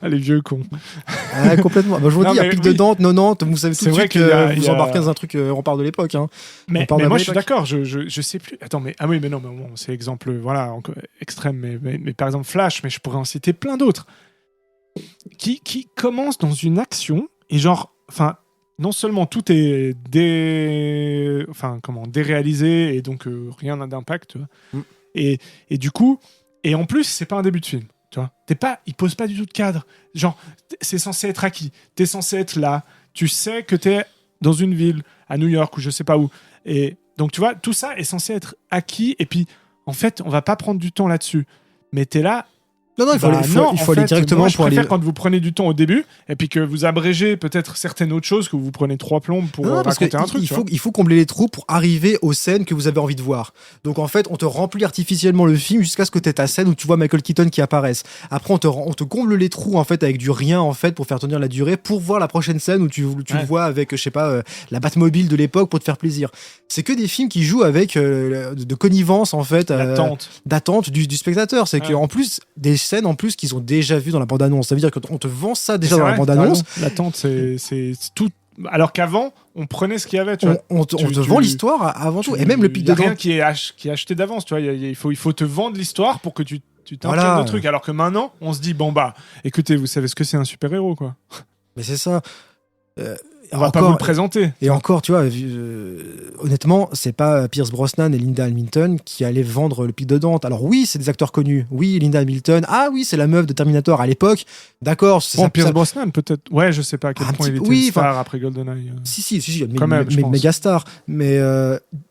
les vieux cons. Complètement. Bah, je vous dis, il y a pic de Dante, 90, vous savez tout de suite que vous embarquez dans un truc, on parle de l'époque. Hein. Mais moi, je suis d'accord, je sais plus. Attends, mais non, mais bon, c'est exemple, voilà, extrême, mais par exemple Flash, mais je pourrais en citer plein d'autres qui commencent dans une action et genre, enfin, non seulement tout est déréalisé et donc rien n'a d'impact, tu vois. Et du coup, et en plus, c'est pas un début de film. Tu vois, il pose pas du tout de cadre. Genre, c'est censé être acquis. T'es censé être là. Tu sais que t'es dans une ville, à New York ou je sais pas où. Et donc, tu vois, tout ça est censé être acquis. Et puis, en fait, on va pas prendre du temps là-dessus. Mais t'es là. Non, il faut aller directement je préfère quand vous prenez du temps au début et puis que vous abrégez peut-être certaines autres choses, que vous prenez 3 plombes pour raconter un truc. Il faut combler les trous pour arriver aux scènes que vous avez envie de voir. Donc en fait, on te remplit artificiellement le film jusqu'à ce que tu aies ta scène où tu vois Michael Keaton qui apparaisse. Après, on te comble les trous en fait avec du rien en fait pour faire tenir la durée pour voir la prochaine scène où tu le vois avec, je sais pas, la Batmobile de l'époque pour te faire plaisir. C'est que des films qui jouent avec de connivence en fait, d'attente du spectateur. C'est qu'en plus des scènes en plus qu'ils ont déjà vu dans la bande-annonce. Ça veut dire qu'on te vend ça déjà dans la bande-annonce. L'attente, c'est tout. Alors qu'avant, on prenait ce qu'il y avait. Tu vois. On te vend l'histoire avant tout. Et même le pic de rien qui est acheté d'avance. Tu vois, il faut te vendre l'histoire pour que tu t'inquiètes le truc. Alors que maintenant, on se dit, bon bah, écoutez, vous savez ce que c'est un super-héros, quoi. Mais c'est ça. On va pas vous le présenter. Et encore, tu vois, honnêtement, c'est pas Pierce Brosnan et Linda Hamilton qui allaient vendre le pic de Dante. Alors oui, c'est des acteurs connus. Oui, Linda Hamilton. Ah oui, c'est la meuf de Terminator à l'époque. D'accord. Pierce Brosnan, peut-être. Ouais, je sais pas à quel point il était une star après GoldenEye. Si, méga star. Mais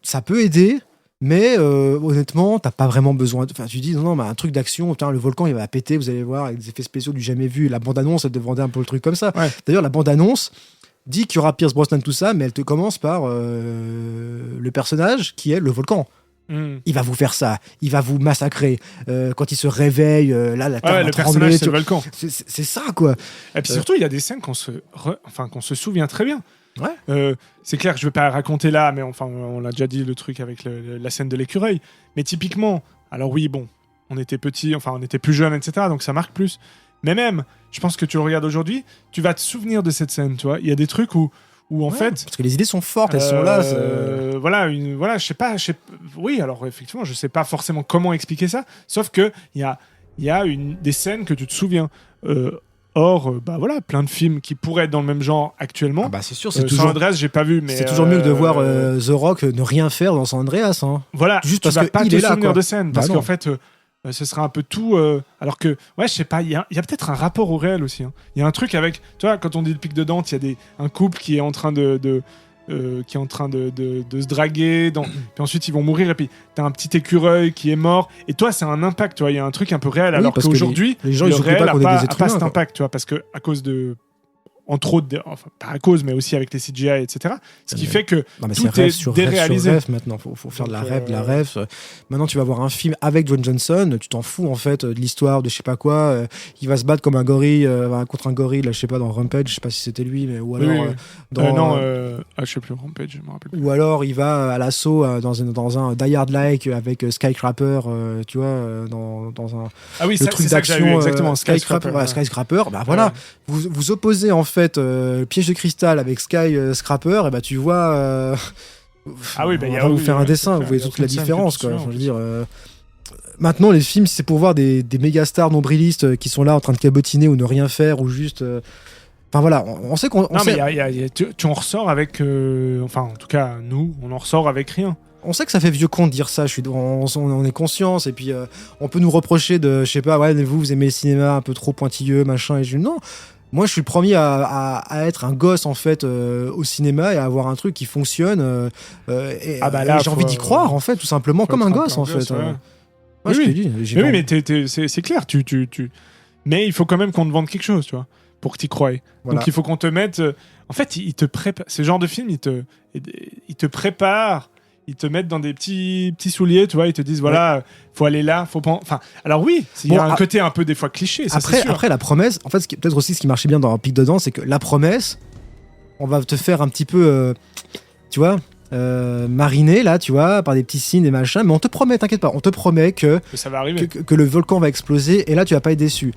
ça peut aider. Mais honnêtement, t'as pas vraiment besoin. Enfin, tu dis non, mais un truc d'action. Le volcan il va péter. Vous allez voir avec des effets spéciaux du jamais vu. La bande-annonce, elle te vendait un peu le truc comme ça. Ouais. D'ailleurs, la bande-annonce dit qu'il y aura Pierce Brosnan, tout ça, mais elle te commence par le personnage qui est le volcan. Il va vous faire ça, il va vous massacrer. Quand il se réveille, là, la terre va le trembler. personnage, c'est le volcan. C'est ça, quoi. Et puis surtout, il y a des scènes qu'on se souvient très bien. Ouais. C'est clair que je ne vais pas raconter là, mais enfin, on l'a déjà dit, le truc avec la scène de l'écureuil. Mais typiquement, alors oui, bon, on était petits, enfin, on était plus jeunes, etc., donc ça marque plus. Mais même, je pense que tu le regardes aujourd'hui, tu vas te souvenir de cette scène, tu vois. Il y a des trucs où en fait... Parce que les idées sont fortes, elles sont là. Voilà, je sais pas... Oui, alors effectivement, je sais pas forcément comment expliquer ça, sauf que il y a des scènes que tu te souviens. Or, voilà, plein de films qui pourraient être dans le même genre actuellement. Ah bah c'est sûr, c'est toujours... San Andreas, j'ai pas vu, mais... C'est toujours mieux que de voir The Rock ne rien faire dans San Andreas. Hein. Voilà, juste tu parce vas pas te souvenir là, de scènes, parce qu'en fait... ce sera un peu tout alors que je sais pas, il y a peut-être un rapport au réel aussi, hein. Il y a un truc avec, tu vois, quand on dit le pic de Dante, il y a un couple qui est en train de qui est en train de se draguer, puis ensuite ils vont mourir, et puis t'as un petit écureuil qui est mort, et toi c'est un impact, tu vois, il y a un truc un peu réel, Oui, alors parce que qu'aujourd'hui les gens, le ils oublient réel pas a qu'on est pas, des a êtres pas humains, cet quoi. impact, tu vois, parce que à cause de entre autres, enfin pas à cause, mais aussi avec les CGI, etc. Ce qui fait que Non, mais tout c'est rêve est sur rêve sur déréalisé. rêve maintenant. Faut faire de la Donc, rêve, de la rêve. Maintenant, tu vas voir un film avec Dwayne Johnson, tu t'en fous en fait de l'histoire, de je sais pas quoi. Il va se battre comme un gorille contre un gorille, là, je sais pas, dans Rampage, je sais pas si c'était lui, mais ou alors Oui, oui. dans. Je sais plus, Rampage, je me rappelle plus. Ou alors il va à l'assaut dans un Die Hard like avec Skyscraper, tu vois, dans un Ah oui, le truc c'est ça que j'ai vu, d'action exactement, Skyscraper. Voilà, Skyscraper, bah voilà, vous opposez en fait Piège de cristal avec Skyscraper, et bah tu vois. Ah oui, bah, on va vous faire un dessin, vous voyez toute la différence, quoi. Enfin, je veux dire. Maintenant, les films, si c'est pour voir des méga stars nombrilistes qui sont là en train de cabotiner ou ne rien faire ou juste. Enfin voilà, on sait qu'on. Non, mais tu en ressors avec. Enfin, en tout cas, nous, on en ressort avec rien. On sait que ça fait vieux con de dire ça, on est conscient, et puis on peut nous reprocher de, je sais pas, ouais, mais vous aimez le cinéma un peu trop pointilleux, machin, et non. Moi, je suis le premier à être un gosse, en fait, au cinéma et à avoir un truc qui fonctionne. Et j'ai envie d'y croire, en fait, tout simplement, comme un gosse, en fait. Ouais. Moi, je te dis. Mais c'est clair, mais il faut quand même qu'on te vende quelque chose, tu vois, pour que tu y croies. Voilà. Donc il faut qu'on te mette. En fait, il te prépare. Ce genre de film, il te prépare. Ils te mettent dans des petits souliers, tu vois. Ils te disent voilà, faut aller là, faut pas. Enfin, alors oui, il y a un côté un peu des fois cliché. Ça, après la promesse, en fait, peut-être aussi ce qui marchait bien dans Pic dedans, c'est que la promesse, on va te faire un petit peu, tu vois. Mariner là, tu vois, par des petits signes, des machins, mais on te promet, t'inquiète pas, on te promet que ça va arriver, que le volcan va exploser, et là tu vas pas être déçu.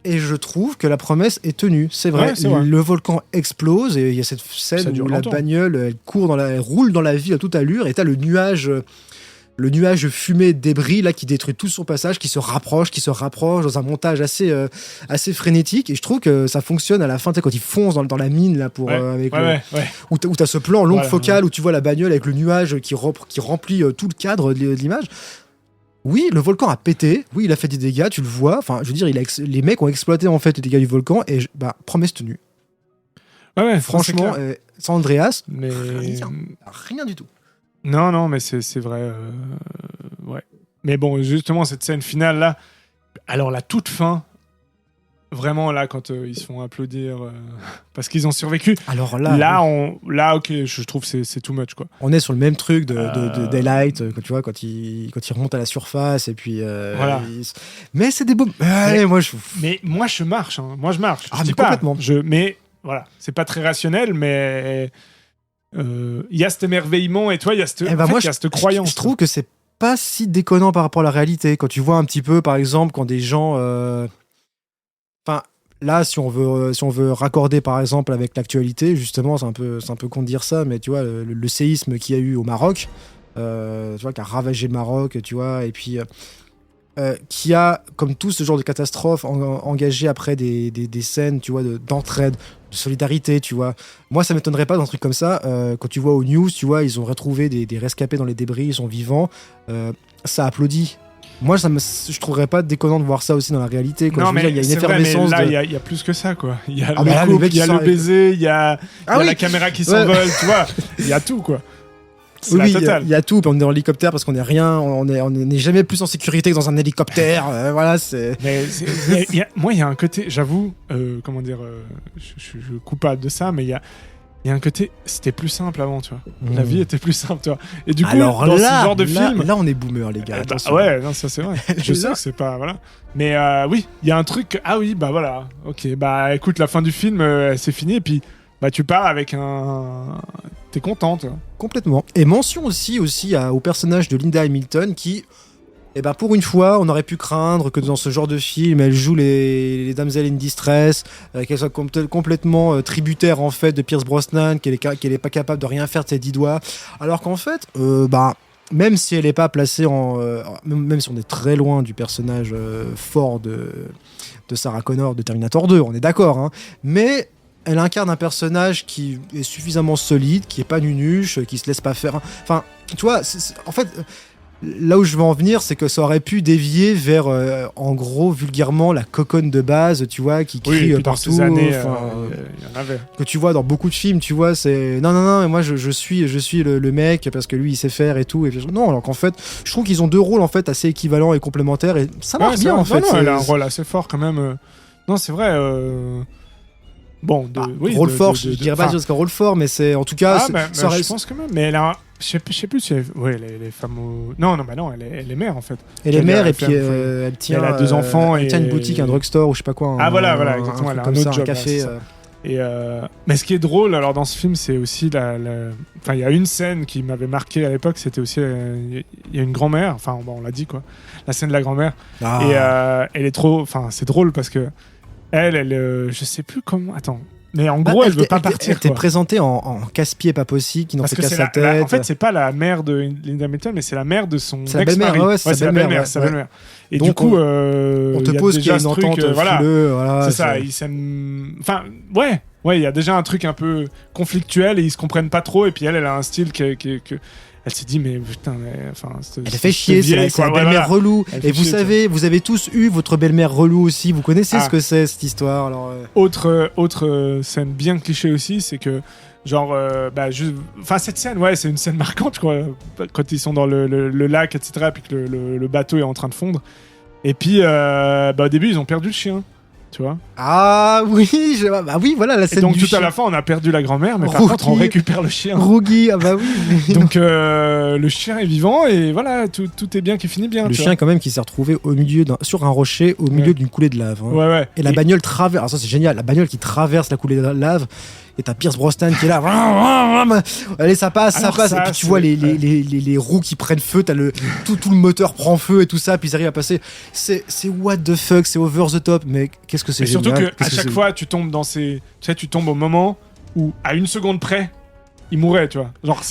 Et je trouve que la promesse est tenue. C'est vrai, ouais, c'est vrai. Le volcan explose et il y a cette scène où la bagnole elle roule dans la ville à toute allure, et t'as le nuage fumé débris là qui détruit tout son passage, qui se rapproche dans un montage assez frénétique, et je trouve que ça fonctionne à la fin, tu sais, quand ils foncent dans la mine là pour où t'as ce plan longue focale où tu vois la bagnole avec le nuage qui remplit tout le cadre de l'image. Oui, le volcan a pété, oui, il a fait des dégâts, tu le vois, enfin, je veux dire, les mecs ont exploité en fait les dégâts du volcan, et promesse tenue. Ouais, franchement, sans Andreas, mais rien du tout. Non, mais c'est vrai. Ouais. Mais bon, justement, cette scène finale là, alors la toute fin, vraiment là, quand ils se font applaudir parce qu'ils ont survécu. Alors là, ok, je trouve que c'est too much, quoi. On est sur le même truc de Daylight, tu vois, quand il remonte à la surface, et puis. Voilà. Mais c'est des beaux. Mais moi je marche, hein. Moi je marche. Ah, je dis mais pas. complètement. Mais voilà, c'est pas très rationnel, mais il y a cet émerveillement, et toi il y a cette croyance. Je trouve que c'est pas si déconnant par rapport à la réalité. Quand tu vois un petit peu, par exemple, quand des gens. Enfin, là, si on veut raccorder, par exemple, avec l'actualité, justement, c'est un peu con de dire ça, mais tu vois, le séisme qu'il y a eu au Maroc, tu vois, qui a ravagé le Maroc, tu vois, et puis qui a, comme tout ce genre de catastrophe, engagé après des scènes, tu vois, d'entraide, de solidarité, tu vois. Moi, ça m'étonnerait pas d'un truc comme ça. Quand tu vois aux news, tu vois, ils ont retrouvé des rescapés dans les débris, ils sont vivants. Ça applaudit. Moi, je trouverais pas déconnant de voir ça aussi dans la réalité, quoi. Non, mais il y a une effervescence. Là, il y a plus que ça, quoi. Il y a le couple, il y a le baiser, il y a la caméra qui s'envole, tu vois. Il y a tout, quoi. Oui, il y a tout. On est en hélicoptère parce qu'on n'est rien. On n'est jamais plus en sécurité que dans un hélicoptère. Voilà, c'est. Moi, il y a un côté, j'avoue, comment dire, je suis coupable de ça, mais il y a un côté, c'était plus simple avant, tu vois. La vie était plus simple, tu vois. Et du coup, alors dans ce genre de film... Là, on est boomer, les gars. Ouais, non, ça c'est vrai. Je sais que c'est pas... Voilà. Mais oui, il y a un truc... Ah oui, bah voilà. Ok, bah écoute, la fin du film, c'est fini. Et puis, bah tu pars avec un... T'es content, tu vois. Complètement. Et mention aussi au personnage de Linda Hamilton qui... Et ben pour une fois, on aurait pu craindre que dans ce genre de film, elle joue les damsels in distress, qu'elle soit complètement tributaire en fait de Pierce Brosnan, qu'elle est pas capable de rien faire de ses 10 doigts. Alors qu'en fait, même si elle est pas placée même si on est très loin du personnage fort de Sarah Connor de Terminator 2, on est d'accord, hein, mais elle incarne un personnage qui est suffisamment solide, qui est pas nunuche, qui se laisse pas faire. Enfin, tu vois, en fait. là où je veux en venir, c'est que ça aurait pu dévier vers, en gros, vulgairement, la coconne de base, tu vois, qui Oui, crie et puis dans partout. ces années, il enfin, y en avait. que tu vois dans beaucoup de films, tu vois, c'est non, moi je suis le mec parce que lui il sait faire et tout. Et puis, non, alors qu'en fait, je trouve qu'ils ont deux rôles en fait assez équivalents et complémentaires et ça marche bien en fait. Non, elle a un rôle assez fort quand même. Non, c'est vrai. Bon, rôle fort, je dirais pas qu'un rôle fort, mais c'est en tout cas. ça je pense quand même. Mais elle a. Je sais plus si les femmes. Non, elle est mère en fait. Elle est mère et puis elle tient. Elle a 2 enfants elle tient une boutique, un drugstore ou je sais pas quoi. Voilà, exactement. Elle a un autre job, un café. Mais ce qui est drôle alors dans ce film, c'est aussi enfin, il y a une scène qui m'avait marqué à l'époque, c'était aussi il y a une grand-mère, enfin bon, on l'a dit quoi, la scène de la grand-mère. Et elle est trop, enfin c'est drôle parce que elle je sais plus comment. Attends. Mais en gros, elle veut pas partir. Elle t'est présentée en casse-pied pas possible, qui n'en fait qu'à sa tête. En fait, c'est pas la mère de Linda Hamilton, mais c'est la mère de son ex-mari. Ouais, c'est sa belle-mère. sa belle-mère. Et donc, du coup, on te pose qu'il y a une entente c'est ça. Ils s'aiment. Enfin, ouais, il y a déjà un truc un peu conflictuel et ils se comprennent pas trop. Et puis elle a un style que elle s'est dit mais putain, elle fait chier, c'est la belle-mère relou. Et vous savez, vous avez tous eu votre belle-mère relou aussi. Vous connaissez ce que c'est cette histoire. Alors autre scène bien cliché aussi, c'est que genre cette scène, c'est une scène marquante, je crois, quand ils sont dans le lac, etc. Puis que le bateau est en train de fondre. Et puis au début ils ont perdu le chien. Tu vois. Ah oui, voilà la scène. Et donc du tout à la fin, on a perdu la grand-mère, mais par contre, on récupère le chien. Rougui, ah bah oui. Donc le chien est vivant et voilà, tout est bien qui finit bien. Le chien quand même qui s'est retrouvé au milieu sur un rocher, au milieu d'une coulée de lave. Hein. Ouais. Et la bagnole traverse. Alors ça c'est génial, la bagnole qui traverse la coulée de lave. Et t'as Pierce Brosnan qui est là. Allez, ça passe. Et puis tu vois les roues qui prennent feu, t'as tout le moteur prend feu et tout ça, puis ils arrivent à passer. C'est what the fuck, c'est over the top, mais qu'est-ce que c'est génial. Et surtout qu'à chaque fois, tu tombes tu tombes au moment où, à une seconde près, il mourrait, tu vois. Genre,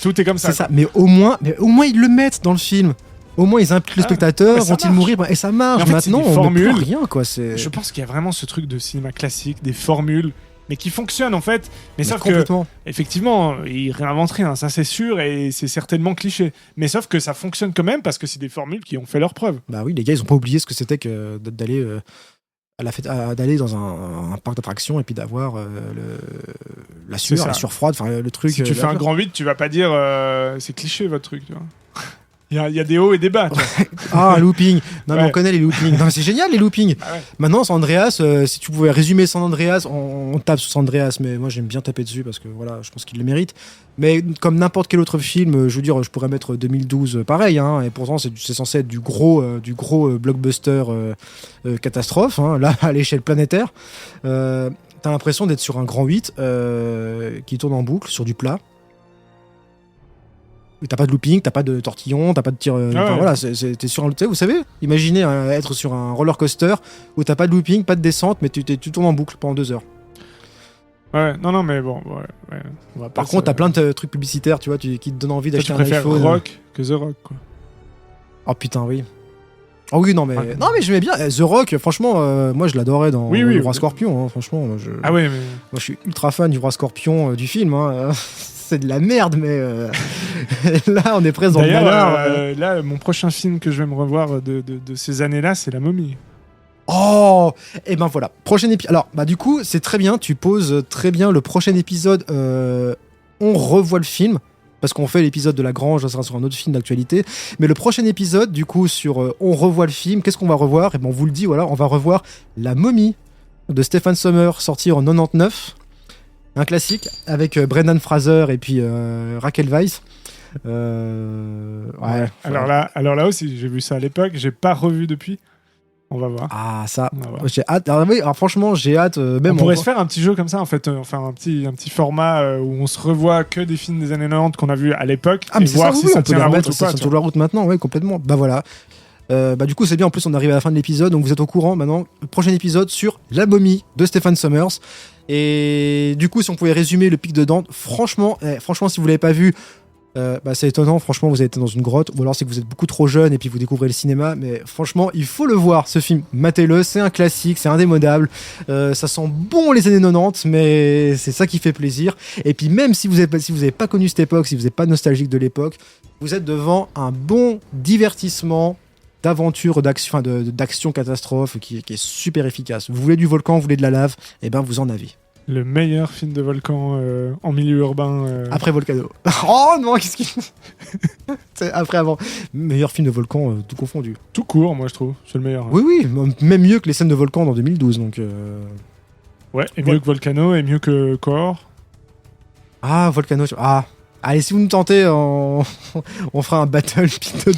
tout est comme ça. C'est ça, mais au moins, ils le mettent dans le film. Au moins, ils impliquent le spectateur, vont-ils mourir, et ça marche. En fait, maintenant, on ne peut rien, quoi. Je pense qu'il y a vraiment ce truc de cinéma classique, des formules, mais qui fonctionnent en fait. Mais sauf que, effectivement, ils réinventent rien, ça c'est sûr, et c'est certainement cliché. Mais sauf que ça fonctionne quand même parce que c'est des formules qui ont fait leurs preuves. Bah oui, les gars, ils ont pas oublié ce que c'était que d'aller d'aller dans un parc d'attractions et puis d'avoir la sueur froide, enfin le truc. Si tu fais un grand 8, tu vas pas dire c'est cliché votre truc, tu vois. Il y a des hauts et des bas. Un looping. Non, mais on connaît les loopings. Non, mais c'est génial les loopings. Ah ouais. Maintenant, San Andreas, si tu pouvais résumer San Andreas, on tape sur San Andreas, mais moi j'aime bien taper dessus parce que voilà, je pense qu'il le mérite. Mais comme n'importe quel autre film, je veux dire, je pourrais mettre 2012 pareil, hein, et pourtant c'est censé être du gros blockbuster catastrophe, hein, là à l'échelle planétaire. T'as l'impression d'être sur un grand 8 qui tourne en boucle sur du plat. T'as pas de looping, t'as pas de tortillon, t'as pas de tir. Voilà, t'es sur un. Vous savez, imaginez être sur un roller coaster où t'as pas de looping, pas de descente, mais tu tournes en boucle pendant 2 heures. Ouais, non, mais bon. On va Par contre, t'as plein de trucs publicitaires, tu vois, qui te donnent envie d'acheter un iPhone. Tu préfères Rock que The Rock, quoi. Oh putain, oui. Oh oui, non, mais j'aimais bien. The Rock, franchement, moi je l'adorais dans Le Roi Scorpion, hein, franchement. Ah ouais, mais. Moi je suis ultra fan du Roi Scorpion du film, hein. C'est de la merde, mais là, on est presque dans le nanar. Là, mon prochain film que je vais me revoir de ces années-là, c'est La Momie. Oh, et ben voilà. Prochain épisode. Alors, du coup, c'est très bien. Tu poses très bien le prochain épisode. On revoit le film parce qu'on fait l'épisode de La Grange. Ça sera sur un autre film d'actualité. Mais le prochain épisode, du coup, sur on revoit le film. Qu'est-ce qu'on va revoir ? Et ben, on vous le dit. Voilà, on va revoir La Momie de Stephen Sommers, sorti en 99. Un classique avec Brendan Fraser et puis Rachel Weisz. Alors là aussi, j'ai vu ça à l'époque, j'ai pas revu depuis. On va voir. Ah, ça, j'ai hâte. Alors, franchement, j'ai hâte. Même on pourrait se faire un petit jeu comme ça, en fait, enfin un petit format où on se revoit que des films des années 90 qu'on a vus à l'époque. Ah, mais c'est voir ça, si ça tient la route ou pas. Ça tient la route maintenant, ouais, complètement. Bah voilà. Du coup, c'est bien. En plus, on arrive à la fin de l'épisode, donc vous êtes au courant maintenant. Le prochain épisode sur La Momie de Stephen Sommers. Et du coup, si on pouvait résumer le Pic de Dante, franchement, si vous l'avez pas vu, C'est étonnant, franchement, vous avez été dans une grotte, ou alors c'est que vous êtes beaucoup trop jeune et puis vous découvrez le cinéma, mais franchement, il faut le voir, ce film. Matez-le, c'est un classique, c'est indémodable. Ça sent bon les années 90, mais c'est ça qui fait plaisir. Et puis même si vous n'avez pas connu cette époque, si vous n'êtes pas nostalgique de l'époque, vous êtes devant un bon divertissement d'aventure, d'action catastrophe qui est super efficace. Vous voulez du volcan, vous voulez de la lave, et ben vous en avez. Le meilleur film de volcan en milieu urbain. Après Volcano. Oh non, qu'est-ce qu'il... C'est après, avant. Meilleur film de volcan, tout confondu. Tout court, moi je trouve. C'est le meilleur. Oui, même mieux que les scènes de volcan dans 2012. Donc, Ouais, et mieux que Volcano, et mieux que Core. Ah, Volcano. Ah. Allez, si vous nous tentez, on fera un battle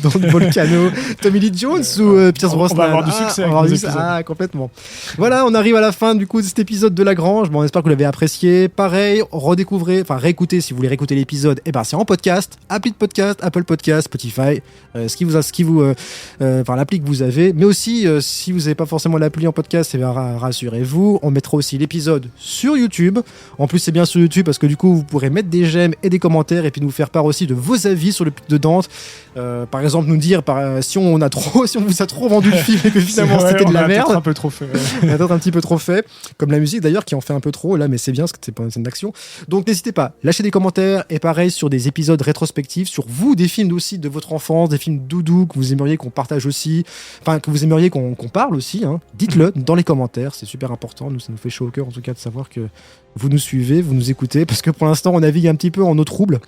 dans le Volcano. Tommy Lee Jones ou Pierce Brosnan. On va avoir du succès avec nos épisodes. Ah, complètement. Voilà, on arrive à la fin du coup de cet épisode de La Grange. Bon, on espère que vous l'avez apprécié. Pareil, réécoutez si vous voulez réécouter l'épisode. C'est en podcast, appli de podcast, Apple Podcast, Spotify, l'appli que vous avez. Mais aussi, si vous n'avez pas forcément l'appli en podcast, rassurez-vous, on mettra aussi l'épisode sur YouTube. En plus, c'est bien sur YouTube parce que du coup, vous pourrez mettre des j'aime et des commentaires et puis nous faire part aussi de vos avis sur le Pic de Dante. Par exemple, nous dire si on vous a trop vendu le film et que finalement c'était de la merde. On a peut-être un peu trop fait. On a peut-être un petit peu trop fait. Comme la musique d'ailleurs qui en fait un peu trop là, mais c'est bien parce que c'est pas une scène d'action. Donc n'hésitez pas, lâchez des commentaires et pareil sur des épisodes rétrospectifs, sur vous, des films aussi de votre enfance, des films doudou que vous aimeriez qu'on partage aussi, que vous aimeriez qu'on parle aussi. Hein. Dites-le dans les commentaires, c'est super important. Nous, ça nous fait chaud au cœur en tout cas de savoir que vous nous suivez, vous nous écoutez, parce que pour l'instant on navigue un petit peu en eau trouble.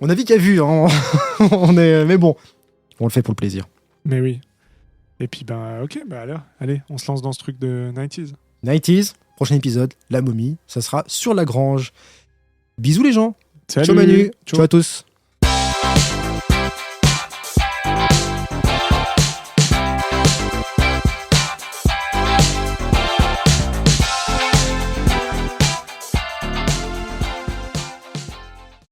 On navigue à vue, hein. Mais bon, on le fait pour le plaisir. Mais oui. Et puis allez, on se lance dans ce truc de 90s. 90s, prochain épisode, La Momie, ça sera sur La Grange. Bisous les gens. Salut. Ciao Manu, ciao à tous.